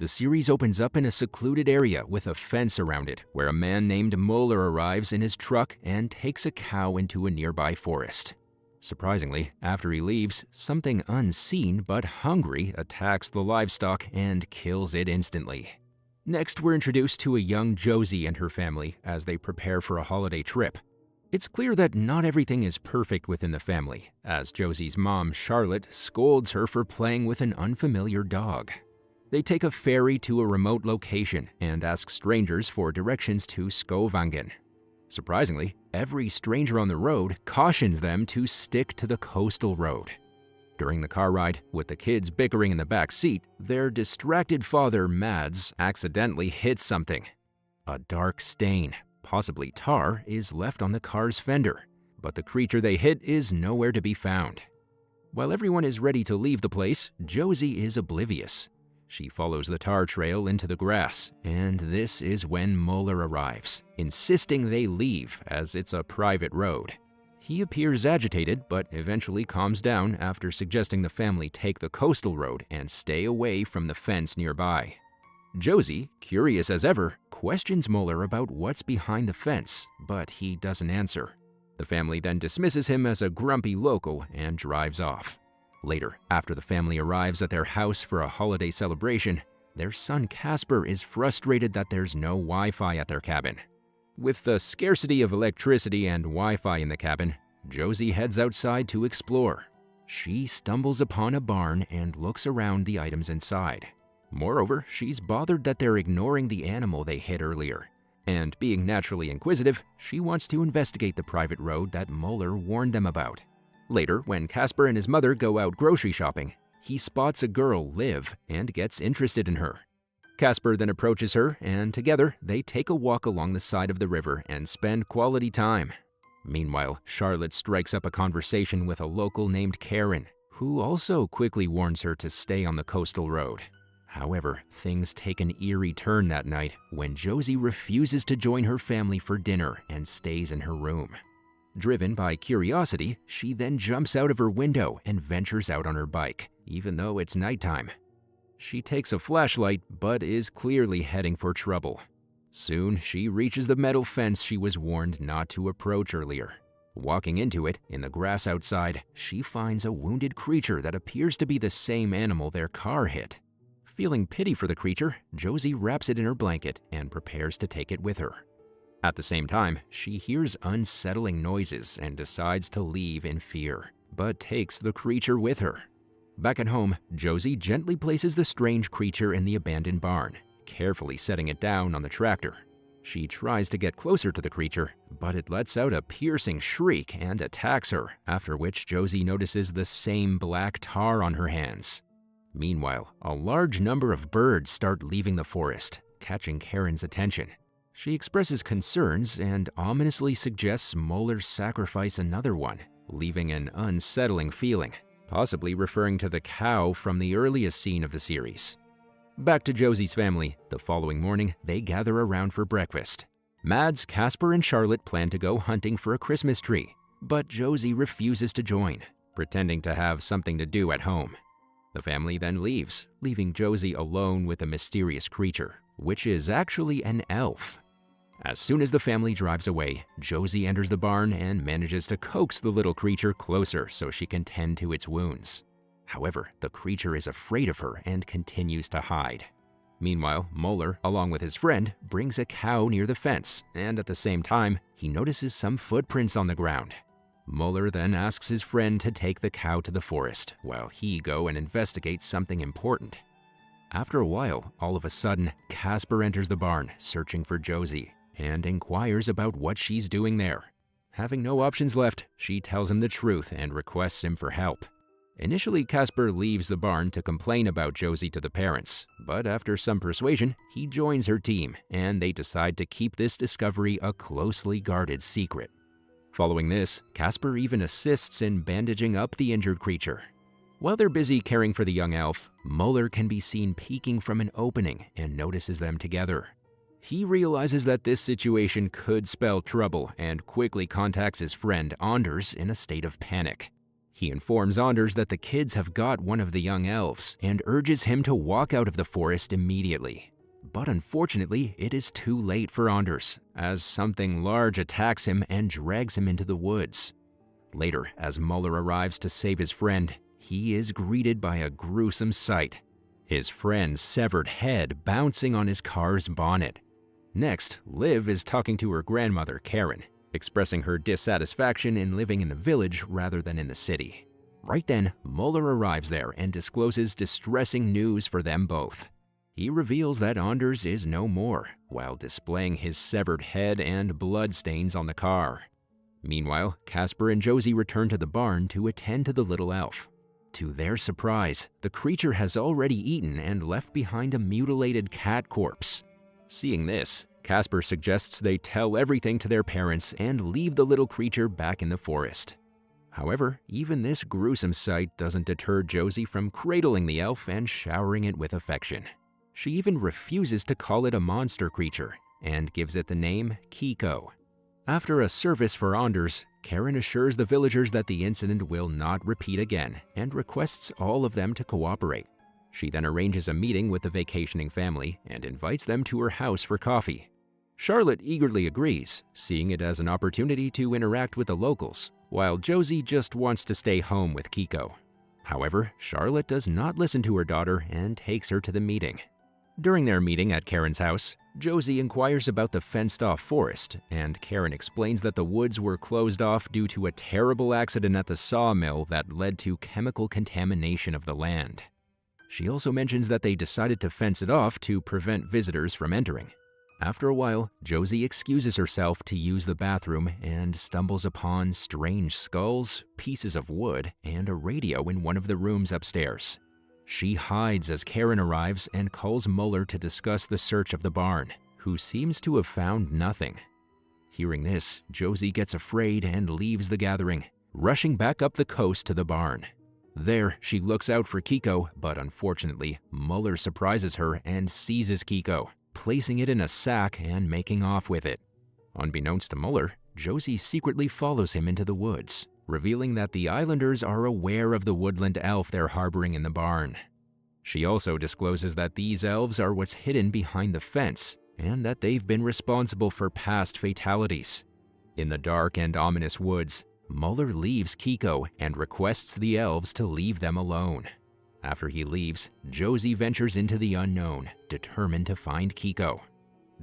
The series opens up in a secluded area with a fence around it, where a man named Moeller arrives in his truck and takes a cow into a nearby forest. Surprisingly, after he leaves, something unseen but hungry attacks the livestock and kills it instantly. Next, we're introduced to a young Josie and her family as they prepare for a holiday trip. It's clear that not everything is perfect within the family, as Josie's mom, Charlotte, scolds her for playing with an unfamiliar dog. They take a ferry to a remote location and ask strangers for directions to Skovangen. Surprisingly, every stranger on the road cautions them to stick to the coastal road. During the car ride, with the kids bickering in the back seat, their distracted father, Mads, accidentally hits something. A dark stain, possibly tar, is left on the car's fender, but the creature they hit is nowhere to be found. While everyone is ready to leave the place, Josie is oblivious. She follows the tar trail into the grass, and this is when Moeller arrives, insisting they leave as it's a private road. He appears agitated, but eventually calms down after suggesting the family take the coastal road and stay away from the fence nearby. Josie, curious as ever, questions Moeller about what's behind the fence, but he doesn't answer. The family then dismisses him as a grumpy local and drives off. Later, after the family arrives at their house for a holiday celebration, their son Casper is frustrated that there's no Wi-Fi at their cabin. With the scarcity of electricity and Wi-Fi in the cabin, Josie heads outside to explore. She stumbles upon a barn and looks around the items inside. Moreover, she's bothered that they're ignoring the animal they hit earlier. And being naturally inquisitive, she wants to investigate the private road that Moeller warned them about. Later, when Casper and his mother go out grocery shopping, he spots a girl, Liv, and gets interested in her. Casper then approaches her, and together they take a walk along the side of the river and spend quality time. Meanwhile, Charlotte strikes up a conversation with a local named Karen, who also quickly warns her to stay on the coastal road. However, things take an eerie turn that night when Josie refuses to join her family for dinner and stays in her room. Driven by curiosity, she then jumps out of her window and ventures out on her bike, even though it's nighttime. She takes a flashlight, but is clearly heading for trouble. Soon, she reaches the metal fence she was warned not to approach earlier. Walking into it, in the grass outside, she finds a wounded creature that appears to be the same animal their car hit. Feeling pity for the creature, Josie wraps it in her blanket and prepares to take it with her. At the same time, she hears unsettling noises and decides to leave in fear, but takes the creature with her. Back at home, Josie gently places the strange creature in the abandoned barn, carefully setting it down on the tractor. She tries to get closer to the creature, but it lets out a piercing shriek and attacks her, after which Josie notices the same black tar on her hands. Meanwhile, a large number of birds start leaving the forest, catching Karen's attention. She expresses concerns and ominously suggests Moeller sacrifice another one, leaving an unsettling feeling, possibly referring to the cow from the earliest scene of the series. Back to Josie's family, the following morning, they gather around for breakfast. Mads, Casper, and Charlotte plan to go hunting for a Christmas tree, but Josie refuses to join, pretending to have something to do at home. The family then leaves, leaving Josie alone with a mysterious creature, which is actually an elf. As soon as the family drives away, Josie enters the barn and manages to coax the little creature closer so she can tend to its wounds. However, the creature is afraid of her and continues to hide. Meanwhile, Moeller, along with his friend, brings a cow near the fence, and at the same time, he notices some footprints on the ground. Moeller then asks his friend to take the cow to the forest, while he go and investigate something important. After a while, all of a sudden, Casper enters the barn, searching for Josie, and inquires about what she's doing there. Having no options left, she tells him the truth and requests him for help. Initially, Casper leaves the barn to complain about Josie to the parents, but after some persuasion, he joins her team, and they decide to keep this discovery a closely guarded secret. Following this, Casper even assists in bandaging up the injured creature. While they're busy caring for the young elf, Moeller can be seen peeking from an opening and notices them together. He realizes that this situation could spell trouble and quickly contacts his friend Anders in a state of panic. He informs Anders that the kids have got one of the young elves and urges him to walk out of the forest immediately. But unfortunately, it is too late for Anders, as something large attacks him and drags him into the woods. Later, as Muller arrives to save his friend, he is greeted by a gruesome sight: his friend's severed head bouncing on his car's bonnet. Next, Liv is talking to her grandmother, Karen, expressing her dissatisfaction in living in the village rather than in the city. Right then, Muller arrives there and discloses distressing news for them both. He reveals that Anders is no more, while displaying his severed head and bloodstains on the car. Meanwhile, Casper and Josie return to the barn to attend to the little elf. To their surprise, the creature has already eaten and left behind a mutilated cat corpse. Seeing this, Casper suggests they tell everything to their parents and leave the little creature back in the forest. However, even this gruesome sight doesn't deter Josie from cradling the elf and showering it with affection. She even refuses to call it a monster creature and gives it the name Kiko. After a service for Anders, Karen assures the villagers that the incident will not repeat again and requests all of them to cooperate. She then arranges a meeting with the vacationing family and invites them to her house for coffee. Charlotte eagerly agrees, seeing it as an opportunity to interact with the locals, while Josie just wants to stay home with Kiko. However, Charlotte does not listen to her daughter and takes her to the meeting. During their meeting at Karen's house, Josie inquires about the fenced-off forest, and Karen explains that the woods were closed off due to a terrible accident at the sawmill that led to chemical contamination of the land. She also mentions that they decided to fence it off to prevent visitors from entering. After a while, Josie excuses herself to use the bathroom and stumbles upon strange skulls, pieces of wood, and a radio in one of the rooms upstairs. She hides as Karen arrives and calls Muller to discuss the search of the barn, who seems to have found nothing. Hearing this, Josie gets afraid and leaves the gathering, rushing back up the coast to the barn. There, she looks out for Kiko, but unfortunately, Muller surprises her and seizes Kiko, placing it in a sack and making off with it. Unbeknownst to Muller, Josie secretly follows him into the woods, revealing that the islanders are aware of the woodland elf they're harboring in the barn. She also discloses that these elves are what's hidden behind the fence, and that they've been responsible for past fatalities. In the dark and ominous woods, Muller leaves Kiko and requests the elves to leave them alone. After he leaves, Josie ventures into the unknown, determined to find Kiko.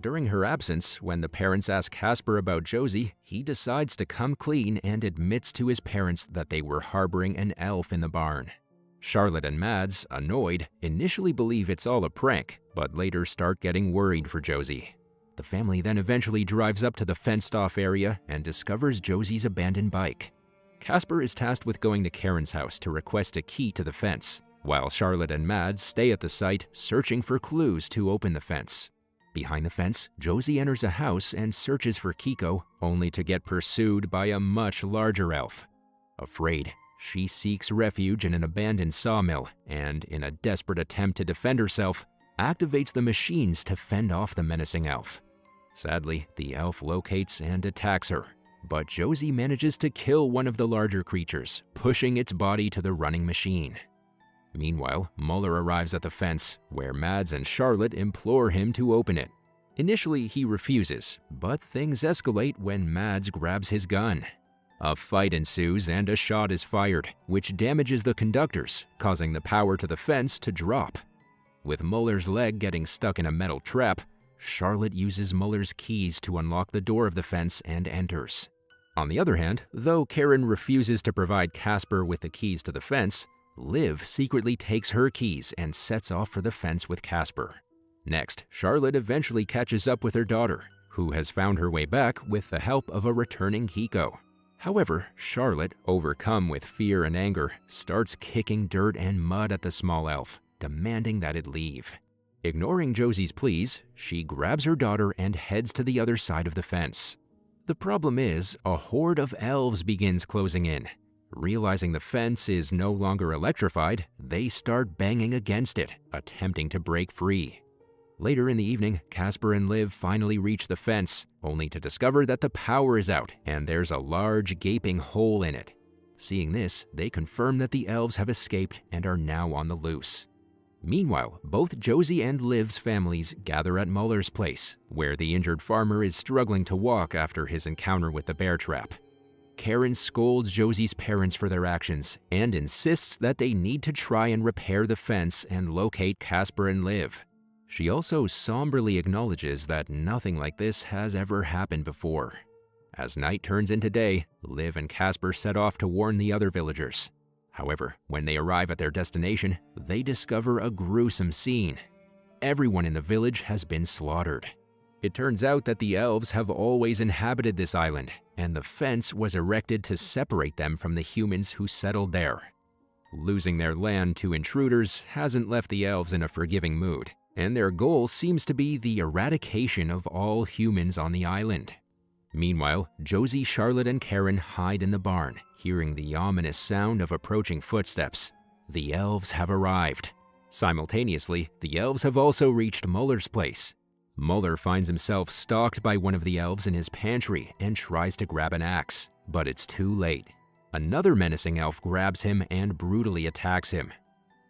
During her absence, when the parents ask Casper about Josie, he decides to come clean and admits to his parents that they were harboring an elf in the barn. Charlotte and Mads, annoyed, initially believe it's all a prank, but later start getting worried for Josie. The family then eventually drives up to the fenced-off area and discovers Josie's abandoned bike. Casper is tasked with going to Karen's house to request a key to the fence, while Charlotte and Mads stay at the site searching for clues to open the fence. Behind the fence, Josie enters a house and searches for Kiko, only to get pursued by a much larger elf. Afraid, she seeks refuge in an abandoned sawmill and, in a desperate attempt to defend herself, activates the machines to fend off the menacing elf. Sadly, the elf locates and attacks her, but Josie manages to kill one of the larger creatures, pushing its body to the running machine. Meanwhile, Muller arrives at the fence, where Mads and Charlotte implore him to open it. Initially, he refuses, but things escalate when Mads grabs his gun. A fight ensues and a shot is fired, which damages the conductors, causing the power to the fence to drop. With Muller's leg getting stuck in a metal trap, Charlotte uses Muller's keys to unlock the door of the fence and enters. On the other hand, though Karen refuses to provide Casper with the keys to the fence, Liv secretly takes her keys and sets off for the fence with Casper. Next, Charlotte eventually catches up with her daughter, who has found her way back with the help of a returning Kiko. However, Charlotte, overcome with fear and anger, starts kicking dirt and mud at the small elf, demanding that it leave. Ignoring Josie's pleas, she grabs her daughter and heads to the other side of the fence. The problem is, a horde of elves begins closing in. Realizing the fence is no longer electrified, they start banging against it, attempting to break free. Later in the evening, Casper and Liv finally reach the fence, only to discover that the power is out and there's a large gaping hole in it. Seeing this, they confirm that the elves have escaped and are now on the loose. Meanwhile, both Josie and Liv's families gather at Muller's place, where the injured farmer is struggling to walk after his encounter with the bear trap. Karen scolds Josie's parents for their actions and insists that they need to try and repair the fence and locate Casper and Liv. She also somberly acknowledges that nothing like this has ever happened before. As night turns into day, Liv and Casper set off to warn the other villagers. However, when they arrive at their destination, they discover a gruesome scene. Everyone in the village has been slaughtered. It turns out that the elves have always inhabited this island, and the fence was erected to separate them from the humans who settled there. Losing their land to intruders hasn't left the elves in a forgiving mood, and their goal seems to be the eradication of all humans on the island. Meanwhile, Josie, Charlotte, and Karen hide in the barn, hearing the ominous sound of approaching footsteps. The elves have arrived. Simultaneously, the elves have also reached Muller's place. Muller finds himself stalked by one of the elves in his pantry and tries to grab an axe, but it's too late. Another menacing elf grabs him and brutally attacks him.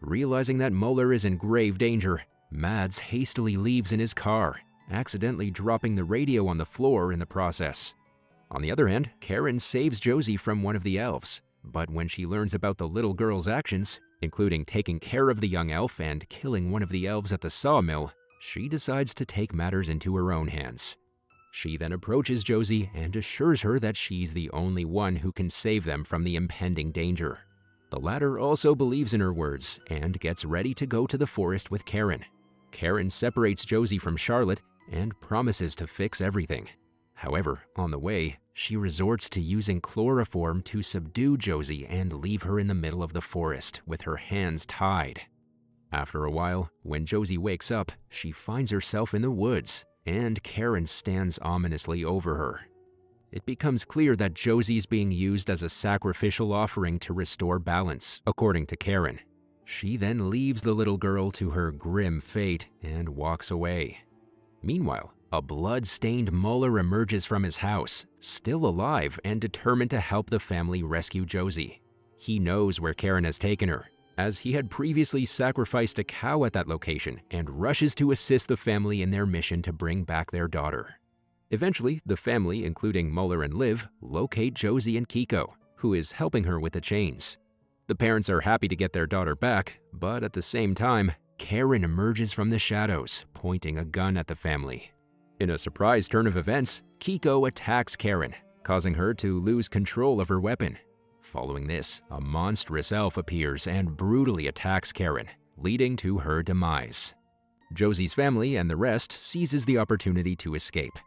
Realizing that Muller is in grave danger, Mads hastily leaves in his car, accidentally dropping the radio on the floor in the process. On the other hand, Karen saves Josie from one of the elves, but when she learns about the little girl's actions, including taking care of the young elf and killing one of the elves at the sawmill, she decides to take matters into her own hands. She then approaches Josie and assures her that she's the only one who can save them from the impending danger. The latter also believes in her words and gets ready to go to the forest with Karen. Karen separates Josie from Charlotte and promises to fix everything. However, on the way, she resorts to using chloroform to subdue Josie and leave her in the middle of the forest with her hands tied. After a while, when Josie wakes up, she finds herself in the woods, and Karen stands ominously over her. It becomes clear that Josie's being used as a sacrificial offering to restore balance, according to Karen. She then leaves the little girl to her grim fate and walks away. Meanwhile, a blood-stained Muller emerges from his house, still alive and determined to help the family rescue Josie. He knows where Karen has taken her, as he had previously sacrificed a cow at that location, and rushes to assist the family in their mission to bring back their daughter. Eventually, the family, including Muller and Liv, locate Josie and Kiko, who is helping her with the chains. The parents are happy to get their daughter back, but at the same time, Karen emerges from the shadows, pointing a gun at the family. In a surprise turn of events, Kiko attacks Karen, causing her to lose control of her weapon. Following this, a monstrous elf appears and brutally attacks Karen, leading to her demise. Josie's family and the rest seizes the opportunity to escape.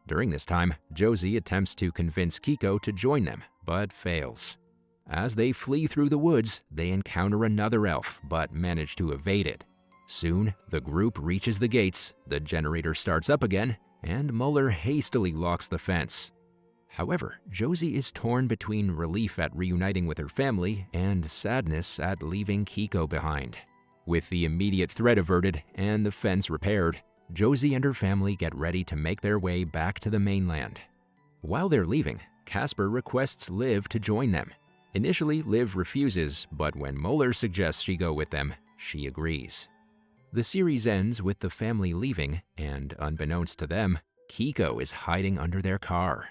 During this time, Josie attempts to convince Kiko to join them, but fails. As they flee through the woods, they encounter another elf, but manage to evade it. Soon, the group reaches the gates, the generator starts up again, and Muller hastily locks the fence. However, Josie is torn between relief at reuniting with her family and sadness at leaving Kiko behind. With the immediate threat averted and the fence repaired, Josie and her family get ready to make their way back to the mainland. While they're leaving, Casper requests Liv to join them. Initially, Liv refuses, but when Muller suggests she go with them, she agrees. The series ends with the family leaving, and unbeknownst to them, Kiko is hiding under their car.